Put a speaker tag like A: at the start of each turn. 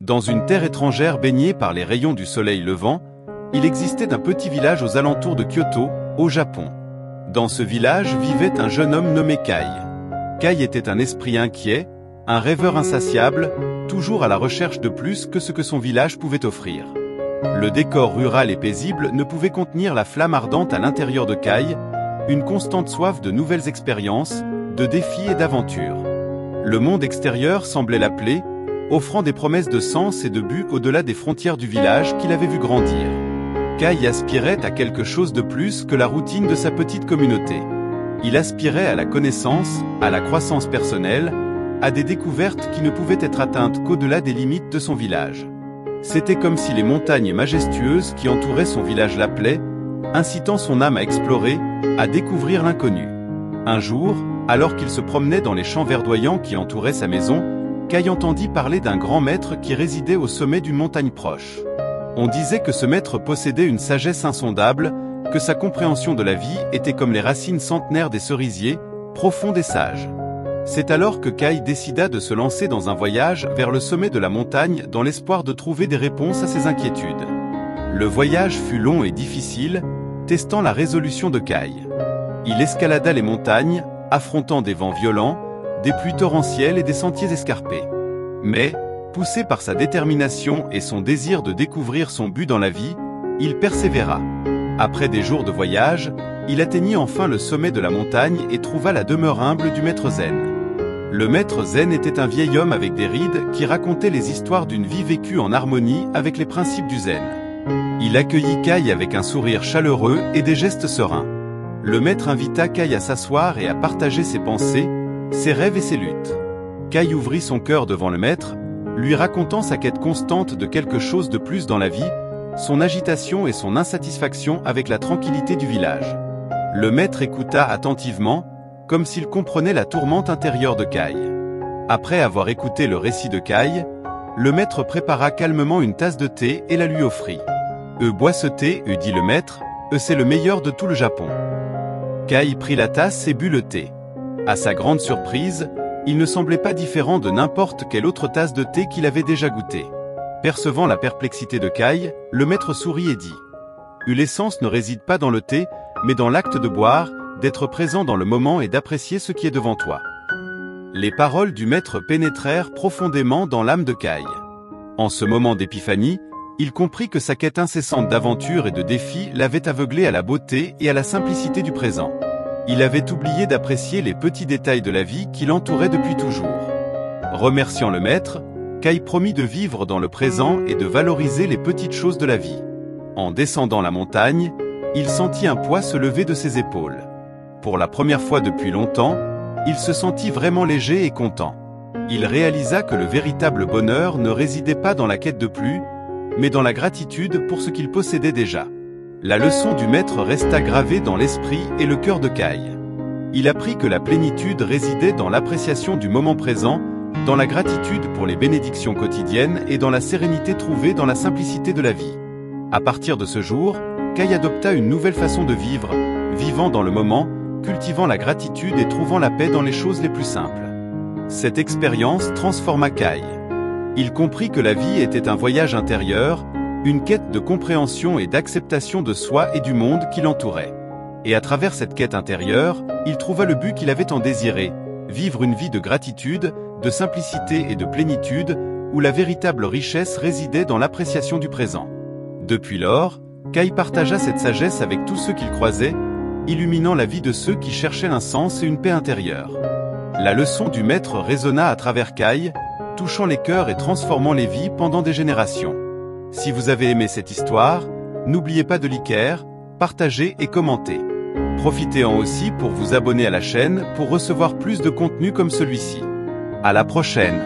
A: Dans une terre étrangère baignée par les rayons du soleil levant, il existait un petit village aux alentours de Kyoto, au Japon. Dans ce village vivait un jeune homme nommé Kai. Kai était un esprit inquiet, un rêveur insatiable, toujours à la recherche de plus que ce que son village pouvait offrir. Le décor rural et paisible ne pouvait contenir la flamme ardente à l'intérieur de Kai, une constante soif de nouvelles expériences, de défis et d'aventures. Le monde extérieur semblait l'appeler, offrant des promesses de sens et de but au-delà des frontières du village qu'il avait vu grandir. Kai aspirait à quelque chose de plus que la routine de sa petite communauté. Il aspirait à la connaissance, à la croissance personnelle, à des découvertes qui ne pouvaient être atteintes qu'au-delà des limites de son village. C'était comme si les montagnes majestueuses qui entouraient son village l'appelaient, incitant son âme à explorer, à découvrir l'inconnu. Un jour, alors qu'il se promenait dans les champs verdoyants qui entouraient sa maison, Kai entendit parler d'un grand maître qui résidait au sommet d'une montagne proche. On disait que ce maître possédait une sagesse insondable, que sa compréhension de la vie était comme les racines centenaires des cerisiers, profonde et sage. C'est alors que Kai décida de se lancer dans un voyage vers le sommet de la montagne dans l'espoir de trouver des réponses à ses inquiétudes. Le voyage fut long et difficile, testant la résolution de Kai. Il escalada les montagnes, affrontant des vents violents, des pluies torrentielles et des sentiers escarpés. Mais, poussé par sa détermination et son désir de découvrir son but dans la vie, il persévéra. Après des jours de voyage, il atteignit enfin le sommet de la montagne et trouva la demeure humble du maître Zen. Le maître Zen était un vieil homme avec des rides qui racontait les histoires d'une vie vécue en harmonie avec les principes du Zen. Il accueillit Kai avec un sourire chaleureux et des gestes sereins. Le maître invita Kai à s'asseoir et à partager ses pensées, ses rêves et ses luttes. Kai ouvrit son cœur devant le maître, lui racontant sa quête constante de quelque chose de plus dans la vie, son agitation et son insatisfaction avec la tranquillité du village. Le maître écouta attentivement, comme s'il comprenait la tourmente intérieure de Kai. Après avoir écouté le récit de Kai, le maître prépara calmement une tasse de thé et la lui offrit. « Bois ce thé, dit le maître, c'est le meilleur de tout le Japon. » Kai prit la tasse et but le thé. À sa grande surprise, il ne semblait pas différent de n'importe quelle autre tasse de thé qu'il avait déjà goûtée. Percevant la perplexité de Kai, le maître sourit et dit « L'essence ne réside pas dans le thé, mais dans l'acte de boire, d'être présent dans le moment et d'apprécier ce qui est devant toi. » Les paroles du maître pénétrèrent profondément dans l'âme de Kai. En ce moment d'épiphanie, il comprit que sa quête incessante d'aventures et de défis l'avait aveuglé à la beauté et à la simplicité du présent. Il avait oublié d'apprécier les petits détails de la vie qui l'entouraient depuis toujours. Remerciant le maître, Kai promit de vivre dans le présent et de valoriser les petites choses de la vie. En descendant la montagne, il sentit un poids se lever de ses épaules. Pour la première fois depuis longtemps, il se sentit vraiment léger et content. Il réalisa que le véritable bonheur ne résidait pas dans la quête de plus, mais dans la gratitude pour ce qu'il possédait déjà. La leçon du maître resta gravée dans l'esprit et le cœur de Kai. Il apprit que la plénitude résidait dans l'appréciation du moment présent, dans la gratitude pour les bénédictions quotidiennes et dans la sérénité trouvée dans la simplicité de la vie. À partir de ce jour, Kai adopta une nouvelle façon de vivre, vivant dans le moment, cultivant la gratitude et trouvant la paix dans les choses les plus simples. Cette expérience transforma Kai. Il comprit que la vie était un voyage intérieur, une quête de compréhension et d'acceptation de soi et du monde qui l'entourait. Et à travers cette quête intérieure, il trouva le but qu'il avait tant désiré, vivre une vie de gratitude, de simplicité et de plénitude, où la véritable richesse résidait dans l'appréciation du présent. Depuis lors, Kai partagea cette sagesse avec tous ceux qu'il croisait, illuminant la vie de ceux qui cherchaient un sens et une paix intérieure. La leçon du maître résonna à travers Kai, touchant les cœurs et transformant les vies pendant des générations. Si vous avez aimé cette histoire, n'oubliez pas de liker, partager et commenter. Profitez-en aussi pour vous abonner à la chaîne pour recevoir plus de contenu comme celui-ci. À la prochaine!